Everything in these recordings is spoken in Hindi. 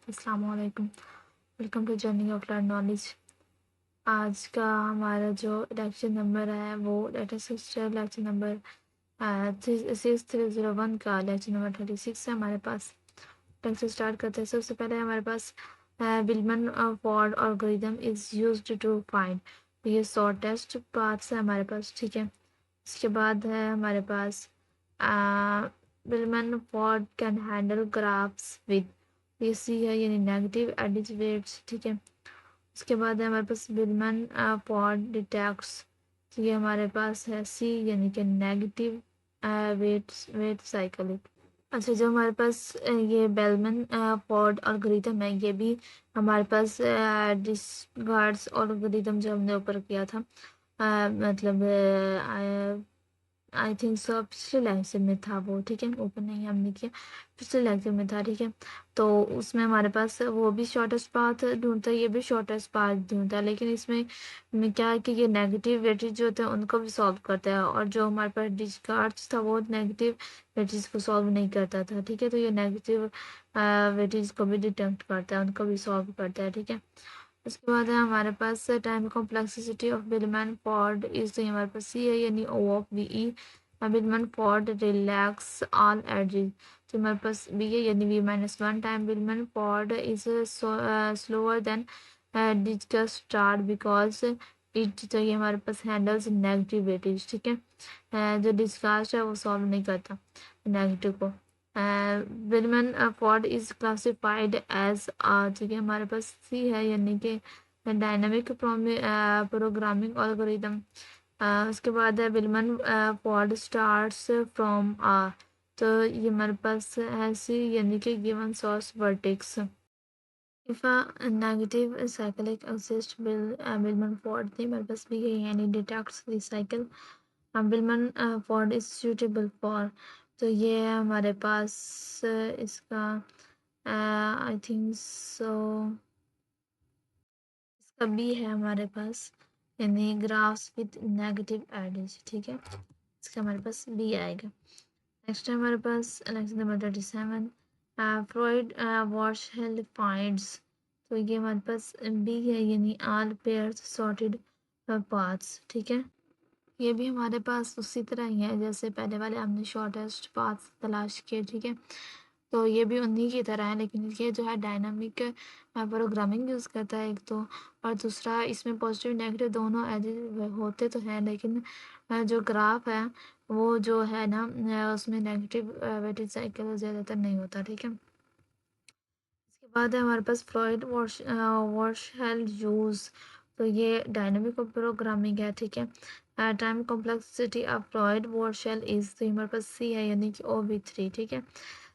अस्सलाम वालेकुम। Welcome to journey of learn knowledge. आज का हमारा जो लेक्चर नंबर है वो लेटर सिस्टर लेक्चर नंबर 6301 का लेक्चर नंबर 36 है हमारे पास। लेक्चर स्टार्ट करते हैं। सबसे पहले हमारे पास Bellman Ford algorithm is used to find, ये शॉर्टेस्ट पाथ्स है हमारे पास, ठीक है। इसके बाद है हमारे पास Bellman Ford can handle graphs with, ये सी है यानी नेगेटिव एडिज वेट्स, ठीक है। उसके बाद है हमारे पास बिलमन फॉर्ड डिटेक्ट्स, तो ये हमारे पास है सी यानी कि नेगेटिव वेट साइकिल। अच्छा, जो हमारे पास ये बेलमन फॉर्ड एल्गोरिथम है, ये भी हमारे पास डिसगार्ड्स एल्गोरिथम जो हमने ऊपर किया था, मतलब आई थिंक सो पिछले लेक्चर में था वो, ठीक है। ऊपर नहीं हमने किया, पिछले लेक्चर में था, ठीक है। तो उसमें हमारे पास वो भी शॉर्टेस्ट पाथ ढूंढता है, ये भी शॉर्टेस्ट पाथ ढूंढता है, लेकिन इसमें में क्या है कि ये नेगेटिव वेटेज जो होते हैं उनको भी सॉल्व करता है, और जो हमारे पास डिस्कार्ड्स था वो नेगेटिव वेटेज को सॉल्व नहीं करता था, ठीक है। तो ये नेगेटिव वेटेज को भी डिटेक्ट करता है, उनको भी सॉल्व करता है, ठीक है। उसके बाद है हमारे पास time complexity of Bellman Ford is, तो हमारे पास सी है यानी O of V E. Bellman Ford relax all edges, तो हमारे पास बी है यानी V minus one time Bellman Ford is slower than Dijkstra because it, तो ये हमारे पास हैंडल्स नेगेटिव वेटेज, ठीक है। जो डिस्कास्ट है वो सॉल्व नहीं करता नेगेटिव को। बिलमन फॉर्ड इज क्लासिफाइड एज, ठीक है, हमारे पास सी है यानी कि डायनामिक प्रोग्रामिंग एल्गोरिथम। उसके बाद है बिलमन फॉर्ड स्टार्ट्स फ्रॉम आ, तो ये हमारे पास है सी यानी कि given source vertex. If a negative cyclic exists, Billman Ford the purpose भी यानी detects the cycle, Billman Ford is suitable for, तो ये है हमारे पास इसका आई थिंक सो इसका भी है हमारे पास यानी ग्राफ्स विद नेगेटिव एडिज, ठीक है। इसका हमारे पास बी आएगा। नेक्स्ट है हमारे पास लेक्चर नंबर 37, फ्रॉइड वार्शल फाइंड्स, तो ये हमारे पास बी है यानी ऑल पेयर्स सॉर्टेड पाथ्स, ठीक है। ये भी हमारे पास उसी तरह ही है जैसे पहले वाले हमने शॉर्टेस्ट पाथ तलाश किए, ठीक है। तो ये भी उन्हीं की तरह है, लेकिन ये जो है डायनामिक प्रोग्रामिंग यूज़ करता है एक तो, और दूसरा इसमें पॉजिटिव नेगेटिव दोनों एजेस होते तो हैं, लेकिन जो ग्राफ है वो जो है ना उसमें नेगेटिव वेटेज साइकिल ज़्यादातर नहीं होता, ठीक है। इसके बाद है हमारे पास फ्रॉइड वार्शल यूज, तो ये डायनामिक प्रोग्रामिंग है, ठीक है। Time complexity of Floyd Warshall is, तो हमारे पास सी है यानी कि OV3, ठीक है।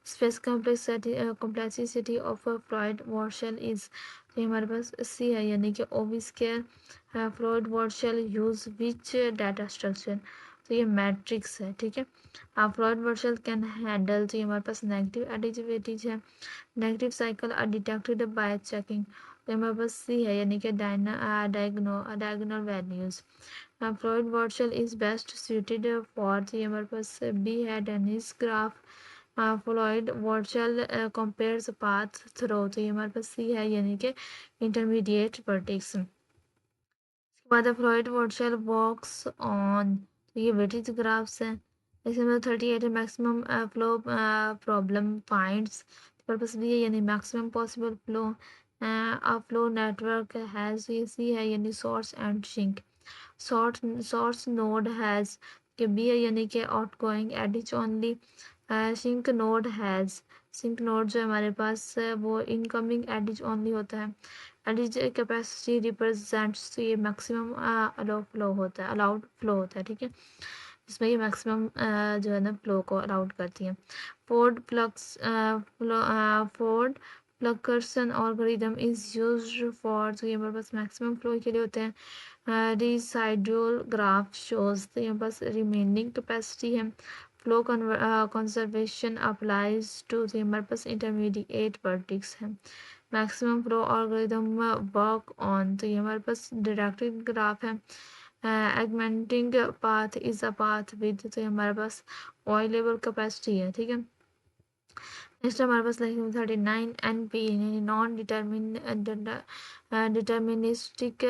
Space complexity of Floyd Warshall is, तो हमारे पास सी है यानी कि OV square. Floyd Warshall use which data structure, तो ये मैट्रिक्स है, ठीक है। फ्रॉइड वार्शल कैन हैंडल, तो ये हमारे पास नेगेटिव एडिटिविटीज है। Negative cycle are detected by checking, तो हमारे पास सी है यानी कि diagonal values. Floyd Warshall is best suited for, तो ये हमारे पास बी है dense graph. Floyd Warshall compares path through, तो ये हमारे पास सी है यानी कि इंटरमीडिएट वर्टेक्स। इसके बाद फ्रॉइड वार्शल वर्क्स ऑन, तो ये वेटेज ग्राफ्स हैं। इसके बाद 38 maximum flow problem finds, purpose भी है यानी maximum possible flow. A flow network has, ये सी है यानी source and sink. Source node has के बी है यानी कि outgoing edges only. Sink node has, sink node जो हमारे पास है वो इनकमिंग एडिच ओनली होता है। एडिच कैपेसिटी रिप्रेजेंट्स, तो ये मैक्सिमम अलाउड फ्लो होता है, ठीक है। इसमें ये मैक्सिमम जो है ना फ्लो को अलाउड करती है। Ford Fulkerson algorithm is used for, तो ये हमारे पास मैक्सिमम फ्लो के लिए होते हैं। रिसाइडुअल ग्राफ शोज, तो ये बस रिमेनिंग कैपेसिटी है। फ्लो कंजर्वेशन अप्लाइज टू, तो ये हमारे पास इंटरमीडिएट वर्टिक्स है। Maximum flow algorithm work on, तो ये हमारे पास डायरेक्टेड ग्राफ है। Augmenting path is a path with, तो ये हमारे पास अवेलेबल कैपेसिटी है, ठीक है। नेक्स्ट हमारे पास लेक्चर 39 NP यानी नॉन डिटर्मिनिस्टिक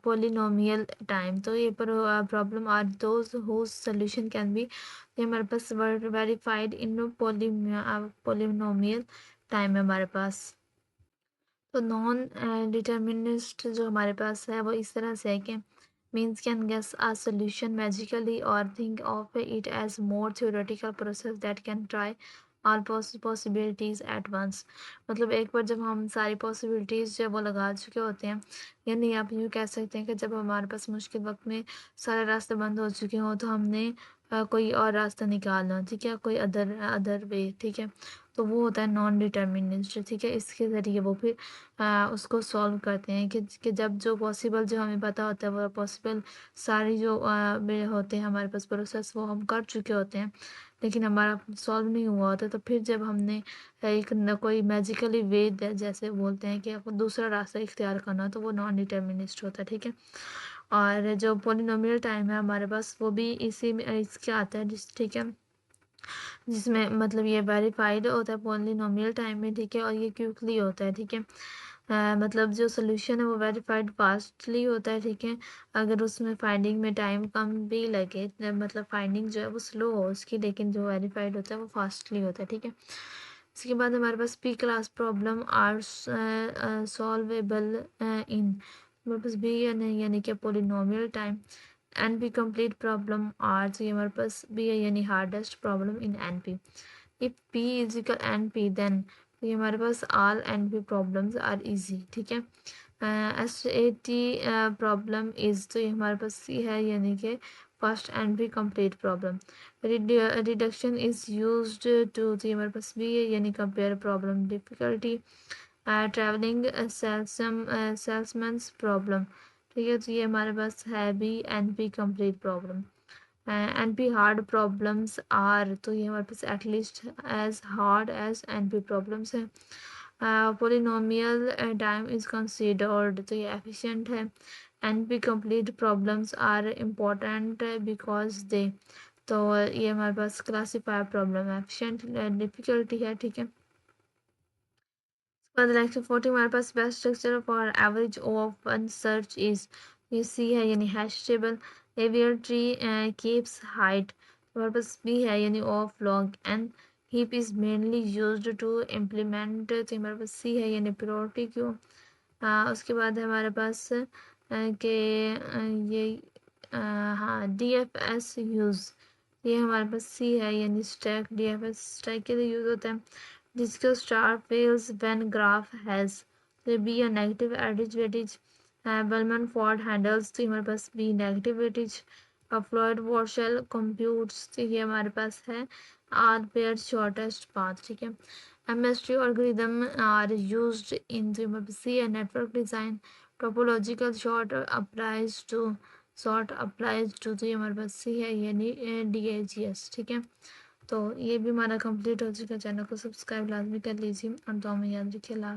पोलिनोमियल टाइम। तो ये problem are those whose solution can be, ये हमारे पास वेरीफाइड इन पोलिनोमियल टाइम है हमारे पास। तो नॉन डिटर्मिनिस्ट जो हमारे पास है वो इस तरह से है कि means can guess a solution magically or think of it as more theoretical process that can try all possibilities at once। मतलब एक बार जब हम सारी possibilities जो वो लगा चुके होते हैं, यानी आप यूँ कह सकते हैं कि जब हमारे पास मुश्किल वक्त में सारे रास्ते बंद हो चुके हों तो हमने कोई और रास्ता निकालना, ठीक है, कोई अदर अदर वे, ठीक है, तो वो होता है नॉन डिटर्मिनिस्ट, ठीक है। इसके ज़रिए वो फिर उसको सॉल्व करते हैं कि जब जो पॉसिबल जो हमें पता होता है वो पॉसिबल सारी जो वे होते हैं हमारे पास प्रोसेस वो हम कर चुके होते हैं, लेकिन हमारा सॉल्व नहीं हुआ होता, तो फिर जब हमने एक न कोई मैजिकली वे जैसे बोलते हैं कि आपको दूसरा रास्ता इख्तियार करना हो, तो वो नॉन डिटर्मिनिस्ट होता है, ठीक है। और जो पोलिनोमियल टाइम है हमारे पास वो भी इसी में इसके आता है, ठीक है, जिसमें मतलब ये वेरीफाइड होता है पॉलिनोमियल टाइम में, ठीक है, और ये क्विकली होता है, ठीक है। मतलब जो सोल्यूशन है वो वेरीफाइड फास्टली होता है, ठीक है, अगर उसमें फाइंडिंग में टाइम कम भी लगे, मतलब फाइंडिंग जो है वो स्लो हो उसकी, लेकिन जो वेरीफाइड होता है वो फास्टली होता है, ठीक है। इसके बाद हमारे पास P class problem are solvable in, हमारे पास बी यानी कि polynomial time, N P complete problem are, तो ये हमारे पास बी है यानी hardest problem in N P. If P is equal N P then, तो ये हमारे पास all N P problems are easy, ठीक है। S A T problem is, तो ये हमारे पास सी है यानी कि first N P complete problem. Reduction is used to, तो ये हमारे पास बी है यानी compare problem difficulty. Travelling salesman's problem, ठीक है, तो ये हमारे पास है भी N P complete problem. N P hard problems are, तो ये हमारे पास at least as hard as N P problems है। पोलिनोमियल टाइम इज कंसिडर्ड, तो ये एफिशिएंट है। N P complete problems are important because they, तो ये हमारे पास क्लासीफायर प्रॉब्लम एफिशिएंट डिफिकल्टी है, ठीक है। For the lecture 40 हमारे पास best structure for average open search is, ये सी है यानी hash table. AVL tree keeps height, हमारे पास बी है यानी of log N. Heap is mainly used to implement, तो हमारे पास सी है यानी प्रायोरिटी क्यू। उसके बाद है हमारे पास के ये हाँ डी एफ एस यूज़, ये हमारे पास सी है यानी stack, D F S stack के लिए यूज़ होता है। Dijkstra fails when graph has, तो बी या negative edges weightage. Bellman Ford handles, तो हमारे पास B negative weightage. Floyd Warshall computes, तो ये हमारे पास है आर पेयर शॉर्टेस्ट पाथ, ठीक है। MST algorithm are used in the C and network design. Topological sort applies to, तो ये हमारे पास C है यानी DAGS, ठीक है। तो ये भी हमारा कंप्लीट हो चुका है। चैनल को सब्सक्राइब लाजमी कर लीजिए और दुआ में याद रखिए। अल्लाह हाफ़िज़।